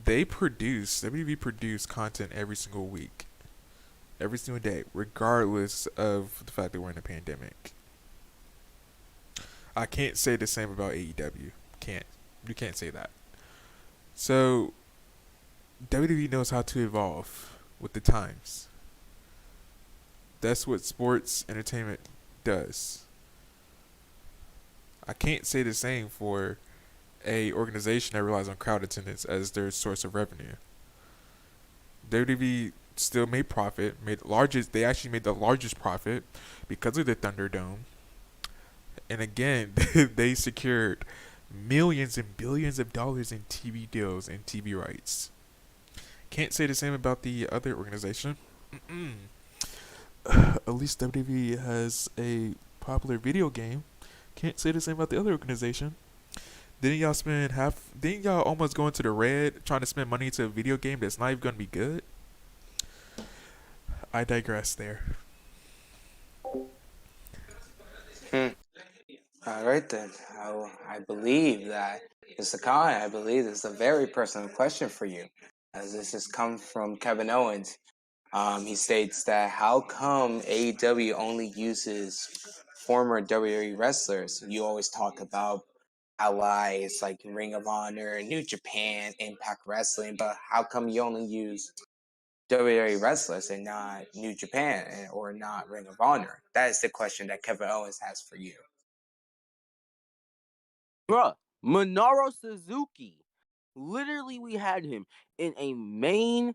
WWE produced content every single week, every single day, regardless of the fact that we're in a pandemic. I can't say the same about AEW. You can't say that. So WWE knows how to evolve with the times. That's what sports entertainment does. I can't say the same for a organization that relies on crowd attendance as their source of revenue. WWE still made profit, they actually made the largest profit because of the Thunderdome. And again, they secured millions and billions of dollars in TV deals and TV rights. Can't say the same about the other organization. At least WWE has a popular video game. Can't say the same about the other organization. Didn't y'all almost go into the red trying to spend money to a video game that's not even gonna be good? I digress there. All right then. I believe that Mr. Khan, I believe this is a very personal question for you, as this has come from Kevin Owens. He states that how come AEW only uses former WWE wrestlers? You always talk about allies like Ring of Honor, New Japan, Impact Wrestling, but how come you only use WWE wrestlers and not New Japan or not Ring of Honor? That is the question that Kevin Owens has for you. Bruh, Minoru Suzuki. Literally, we had him in a main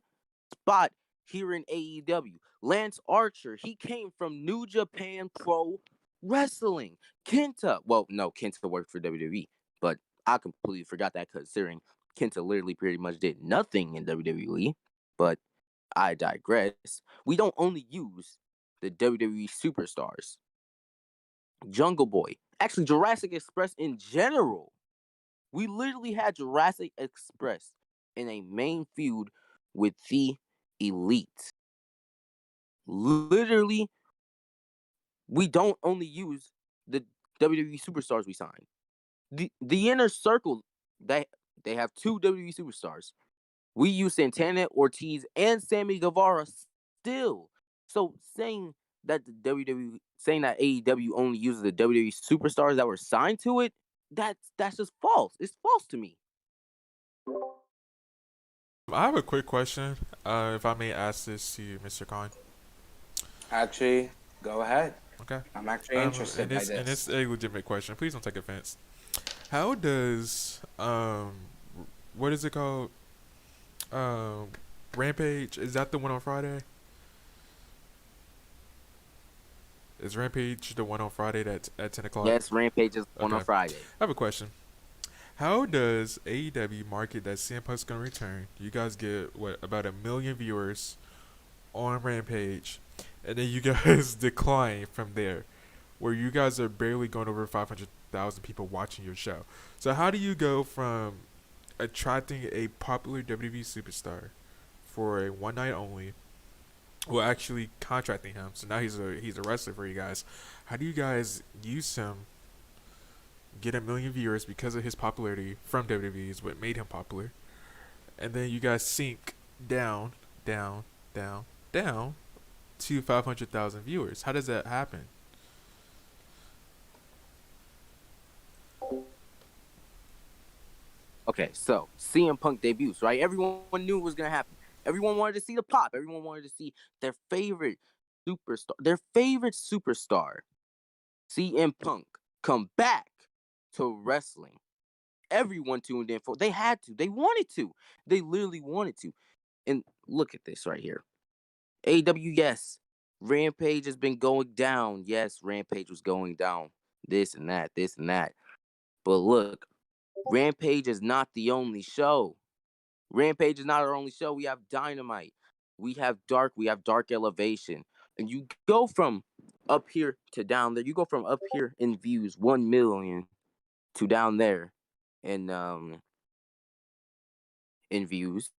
spot here in AEW. Lance Archer, he came from New Japan Pro Wrestling. Kenta worked for WWE, but I completely forgot that considering Kenta literally pretty much did nothing in WWE. But I digress. We don't only use the WWE superstars. Jungle Boy, actually Jurassic Express in general. We literally had Jurassic Express in a main feud with the Elite. Literally, we don't only use the WWE superstars we signed. The inner circle, they have two WWE superstars. We use Santana, Ortiz, and Sammy Guevara still. So saying that AEW only uses the WWE superstars that were signed to it, that's just false. It's false to me. I have a quick question. If I may ask this to you, Mr. Khan. Actually, go ahead. Okay. I'm actually interested And by it's this. a legitimate question. Please don't take offense. How does what is it called? Um, Rampage, is that the one on Friday? Is Rampage the one on Friday that's at 10 o'clock? Yes, Rampage is on Okay. a I Friday. have a question. How does AEW market that CM Punk's gonna return? You guys get what, about 1 million viewers on Rampage, and then you guys decline from there, where you guys are barely going over 500,000 people watching your show. So how do you go from attracting a popular WWE superstar for a one night only, well, actually contracting him, so now he's a wrestler for you guys? How do you guys use him, get 1 million viewers because of his popularity from WWE is what made him popular, and then you guys sink down, down, down, down to 500,000 viewers? How does that happen? Okay, so CM Punk debuts, right? Everyone knew it was gonna happen. Everyone wanted to see the pop. Everyone wanted to see their favorite superstar, CM Punk, come back to wrestling. Everyone tuned in for. They had to. They wanted to. They literally wanted to. And look at this right here. AW, yes. Rampage has been going down. Yes, Rampage was going down. This and that, this and that. But look, Rampage is not the only show. Rampage is not our only show. We have Dynamite. We have Dark Elevation. And you go from up here to down there. You go from up here in views, 1 million, to down there in views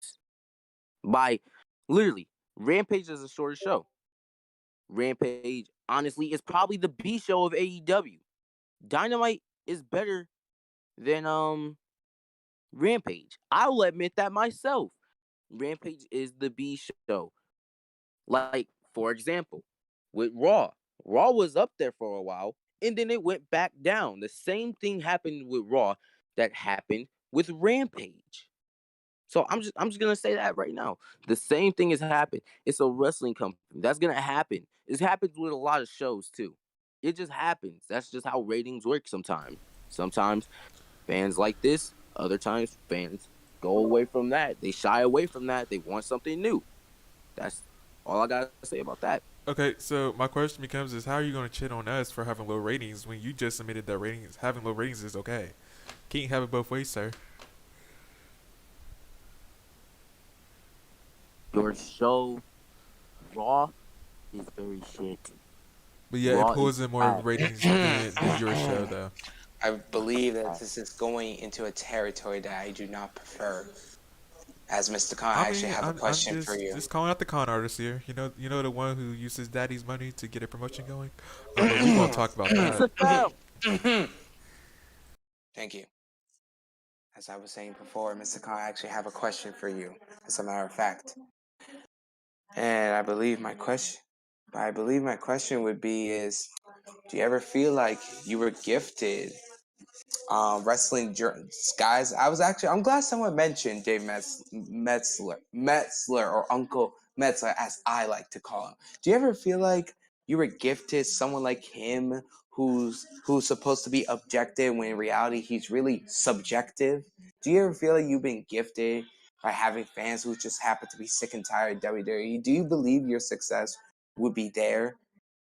by literally Rampage is a shorter show. Rampage, honestly, is probably the B show of AEW. Dynamite is better than Rampage. I will admit that myself. Rampage is the B show. Like, for example, with Raw. Raw was up there for a while, and then it went back down. The same thing happened with Raw that happened with Rampage. So I'm just gonna say that right now. The same thing has happened. It's a wrestling company. That's gonna happen. It happens with a lot of shows too. It just happens. That's just how ratings work sometimes. Sometimes fans like this, other times fans go away from that. They shy away from that. They want something new. That's all I gotta say about that. Okay, so my question becomes is how are you going to shit on us for having low ratings when you just admitted that having low ratings is okay? Can't have it both ways, sir. Your show, Raw, is very shit. But yeah, Raw it pulls is in more bad. ratings than your show, though. I believe that this is going into a territory that I do not prefer. As Mr. Khan, I I actually mean, have a I'm question for you. just calling out the con artist here. You know the one who uses daddy's money to get a promotion going. But we won't talk about It's that. a foul. Thank you. As I was saying before, Mr. Khan, I actually have a question for you, as a matter of fact. And I believe my question would be is, do you ever feel like you were gifted wrestling guys? I'm glad someone mentioned Dave Metzler, or Uncle Metzler, as I like to call him. Do you ever feel like you were gifted someone like him, who's supposed to be objective when in reality he's really subjective? Do you ever feel like you've been gifted by having fans who just happen to be sick and tired of WWE? Do you believe your success would be there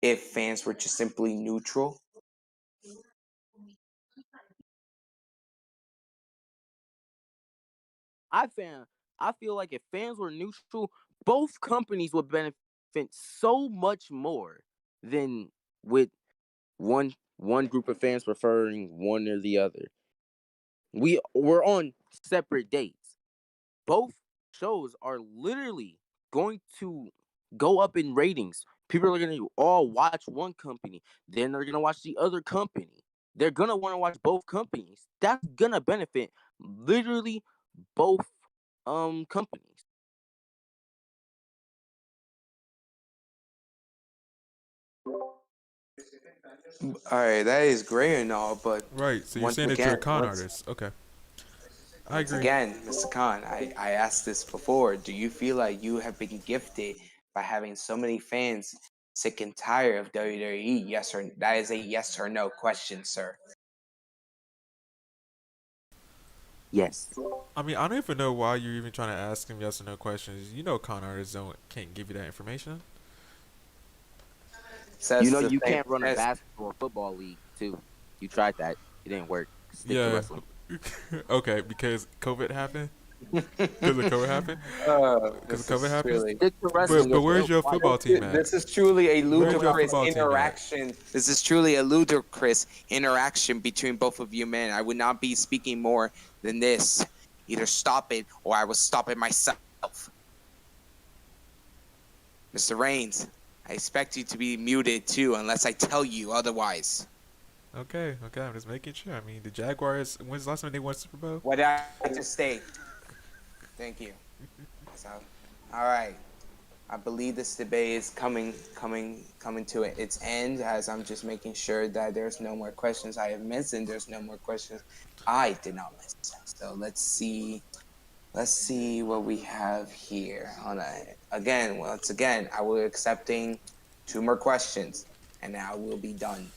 if fans were just simply neutral? I feel like if fans were neutral, both companies would benefit so much more than with one group of fans preferring one or the other. We're on separate dates. Both shows are literally going to go up in ratings. People are going to all watch one company, then they're going to watch the other company. They're going to want to watch both companies. That's going to benefit literally both companies. All right, that is great and all, but Right. So you're once saying that you're a again, con artist. Okay. I Once agree. again, Mr. Khan, I asked this before. Do you feel like you have been gifted by having so many fans sick and tired of WWE? Yes or that is a yes or no question, sir. Yes. I mean, I don't even know why you're even trying to ask him yes or no questions. You know, con artists can't give you that information. You Says know the you same. can't run a basketball or football league too. You tried that. It didn't work. Stick to Yeah. wrestling. Okay, because COVID happened. Because of COVID happened. Because of This COVID is happened. truly. Stick to This is wrestling But or where's fail your twice. football team at? This is truly a Where's your ludicrous football team at? interaction. This is truly a ludicrous interaction between both of you men. I would not be speaking more than this. Either stop it or I will stop it myself. Mr. Reigns, I expect you to be muted too unless I tell you otherwise. Okay, I'm just making sure. I mean, the Jaguars. When's the last time they won Super Bowl? What did I just state? Thank you. So, all right. I believe this debate is coming to its end, as I'm just making sure that there's no more questions I have mentioned. There's no more questions I did not miss. So let's see what we have here. Once again, I will be accepting 2 more questions, and now we'll be done.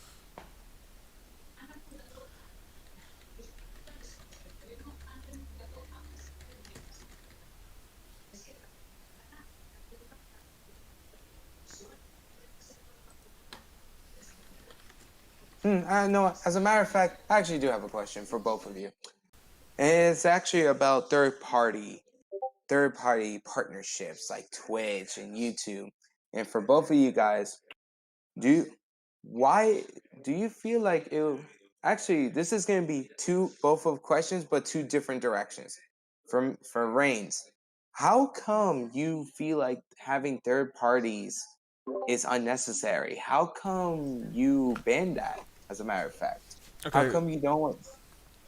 No, as a matter of fact, I actually do have a question for both of you. And it's actually about third-party partnerships like Twitch and YouTube. And for both of you guys, why do you feel like it? Actually, this is going to be both of questions, but 2 different directions. For Reigns, how come you feel like having third parties is unnecessary? How come you ban that? As a matter of fact, how Okay, come you don't?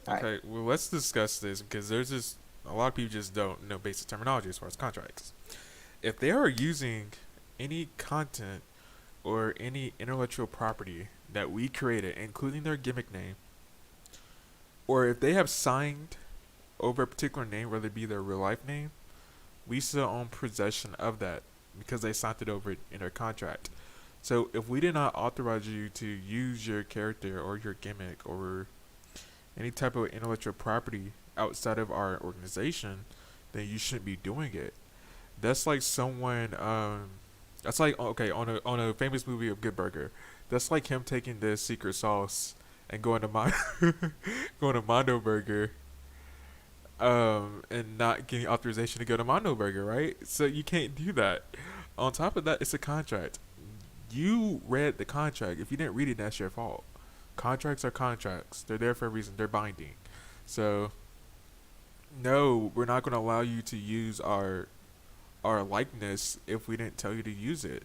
All right. okay. Well, let's discuss this because there's just a lot of people just don't know basic terminology as far as contracts. If they are using any content or any intellectual property that we created, including their gimmick name, or if they have signed over a particular name, whether it be their real life name, we still own possession of that because they signed it over in their contract. So if we did not authorize you to use your character or your gimmick or any type of intellectual property outside of our organization, then you shouldn't be doing it. That's like someone that's like okay, on a famous movie of Good Burger. That's like him taking the secret sauce and going to going to Mondo Burger and not getting authorization to go to Mondo Burger, right? So you can't do that. On top of that, it's a contract. You read the contract. If you didn't read it, that's your fault. Contracts are contracts. They're there for a reason. They're binding. So no, we're not going to allow you to use our likeness if we didn't tell you to use it.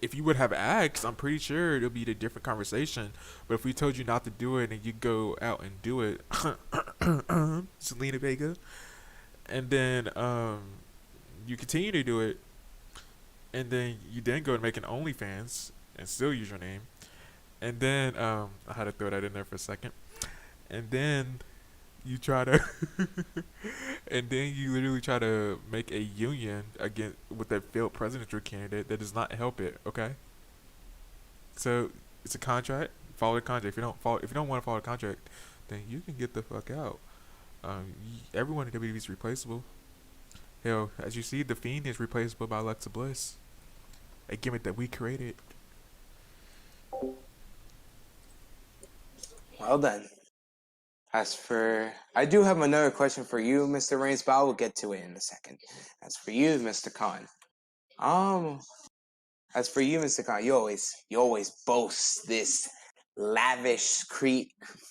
If you would have asked, I'm pretty sure it'll be a different conversation. But if we told you not to do it and you go out and do it, Selena Vega, and then you continue to do it, and then you then go and make an OnlyFans and still use your name, and then I had to throw that in there for a second, and then you try to and then you literally try to make a union against with a failed presidential candidate that does not help it. Okay, so it's a contract. Follow the contract. If you don't want to follow the contract, then you can get the fuck out. Everyone in WWE is replaceable. Hell, as you see, the Fiend is replaceable by Alexa Bliss, a gimmick that we created. Well then. I do have another question for you, Mr. Reigns, but I will get to it in a second. As for you, Mr. Khan, um, you always boast this lavish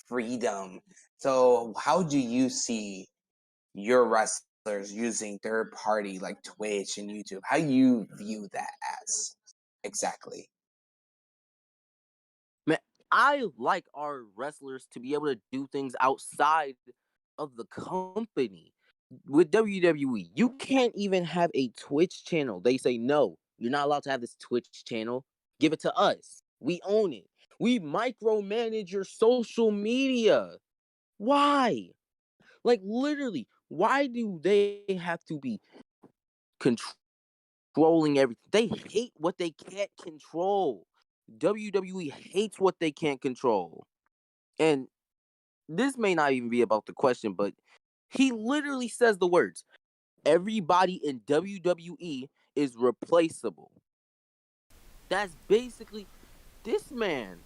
freedom. So, how do you see your wrestlers using third party like Twitch and YouTube? How you view that as exactly? Man, I like our wrestlers to be able to do things outside of the company. With WWE, you can't even have a Twitch channel. They say, no, you're not allowed to have this Twitch channel. Give it to us. We own it. We micromanage your social media. Why? Like, literally, why do they have to be controlling everything? They hate what they can't control. WWE hates what they can't control. And this may not even be about the question, but he literally says the words, everybody in WWE is replaceable. That's basically, this man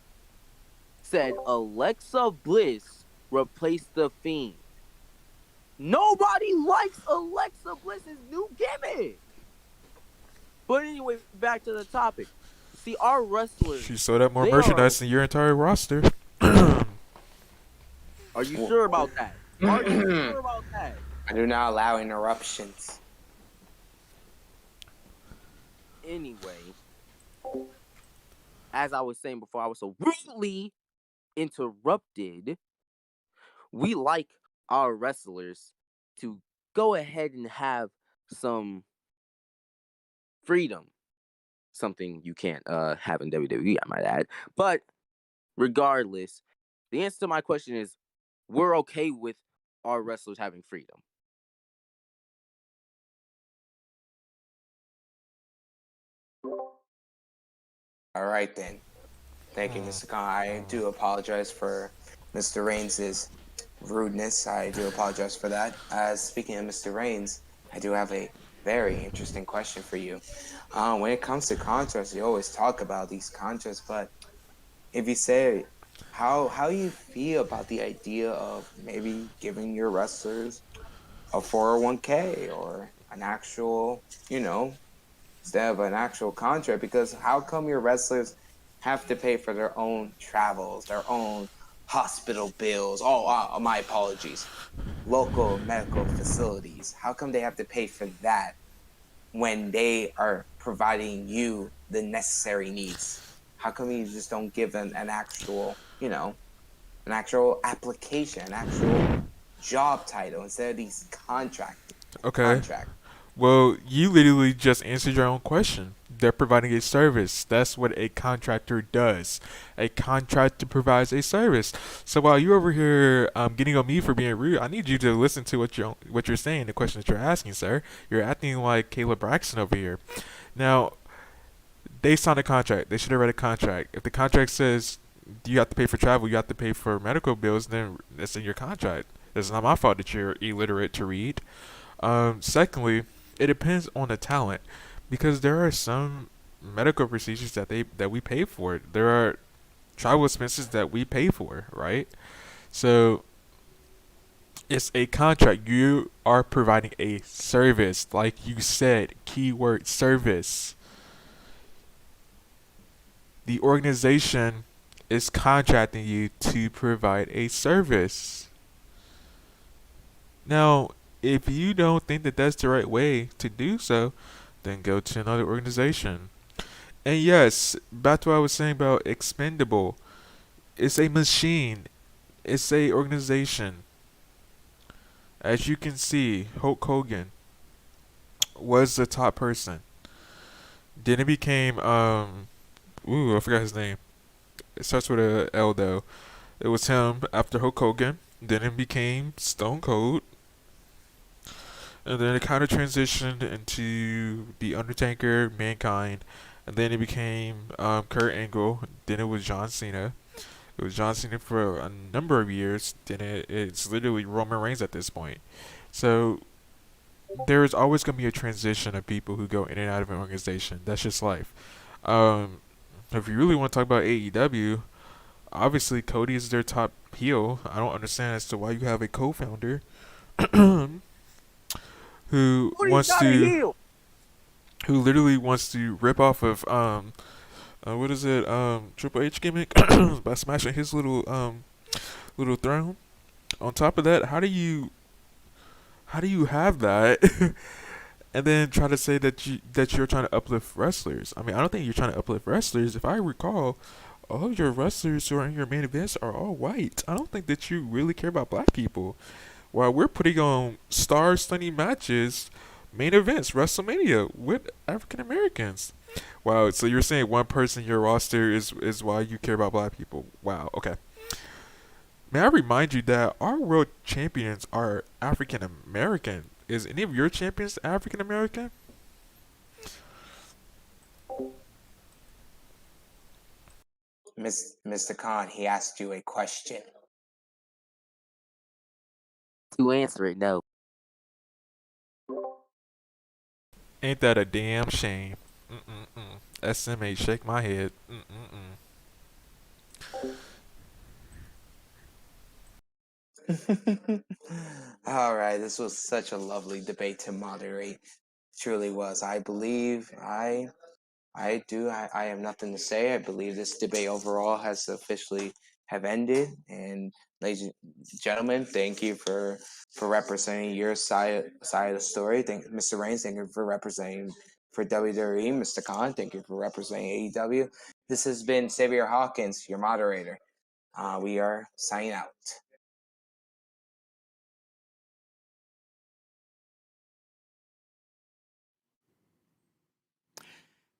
said Alexa Bliss replaced the Fiend. Nobody likes Alexa Bliss's new gimmick. But anyway, back to the topic. See, our wrestlers, She sold out more they merchandise than your entire roster. are you sure about that? Are you sure about that? I do not allow interruptions. Anyway, as I was saying before, I was so rudely interrupted. We like our wrestlers to go ahead and have some freedom. Something you can't have in WWE, I might add. But regardless, the answer to my question is we're okay with our wrestlers having freedom. All right then. Thank you, Mr. Khan. I do apologize for Mr. Reigns' rudeness. I do apologize for that. Speaking of Mr. Reigns, I do have a very interesting question for you. When it comes to contracts, you always talk about these contracts, but if you say how you feel about the idea of maybe giving your wrestlers a 401k or an actual, instead of an actual contract, because how come your wrestlers have to pay for their own travels, their own hospital bills? My apologies. Local medical facilities. How come they have to pay for that when they are providing you the necessary needs? How come you just don't give them an actual, an actual application, an actual job title instead of these contracts? Okay. Well, you literally just answered your own question. They're providing a service. That's what a contractor does. A contractor provides a service. So while you're over here getting on me for being rude, I need you to listen to what you're saying, the question that you're asking, sir. You're acting like Caleb Braxton over here. Now, they signed a contract. They should have read a contract. If the contract says you have to pay for travel, you have to pay for medical bills, then it's in your contract. It's not my fault that you're illiterate to read. Secondly, it depends on the talent, because there are some medical procedures that we pay for. There are travel expenses that we pay for, right? So it's a contract. You are providing a service, like you said, keyword service. The organization is contracting you to provide a service. Now, if you don't think that that's the right way to do so, then go to another organization. And yes, back to what I was saying about expendable. It's a machine. It's a organization. As you can see, Hulk Hogan was the top person. Then it became I forgot his name. It starts with a L though. It was him after Hulk Hogan. Then it became Stone Cold. And then it kind of transitioned into The Undertaker, Mankind. And then it became Kurt Angle. Then it was John Cena. It was John Cena for a number of years. Then it's literally Roman Reigns at this point. So there is always going to be a transition of people who go in and out of an organization. That's just life. If you really want to talk about AEW, obviously Cody is their top heel. I don't understand as to why you have a co-founder who literally wants to rip off of what is it, Triple H gimmick by smashing his little throne. On top of that, how do you have that and then try to say that you're trying to uplift wrestlers? I mean, I don't think you're trying to uplift wrestlers. If I recall, all of your wrestlers who are in your main events are all white. I don't think that you really care about black people. While we're putting on star-stunning matches, main events, WrestleMania with African Americans. Wow, so you're saying one person in your roster is why you care about black people? Wow, okay. May I remind you that our world champions are African American. Is any of your champions African American? Mr. Khan, he asked you a question. To answer it, no. Ain't that a damn shame? SMA, shake my head. All right, this was such a lovely debate to moderate. Truly was. I believe I have nothing to say. I believe this debate overall has officially have ended. And ladies and gentlemen, thank you for representing your side of the story. Thank Mr. Reigns, thank you for representing for WWE. Mr. Khan, thank you for representing AEW. This has been Xavier Hawkins, your moderator. We are signing out.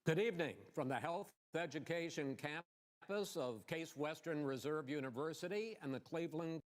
Good evening from the Health Education Campus of Case Western Reserve University and the Cleveland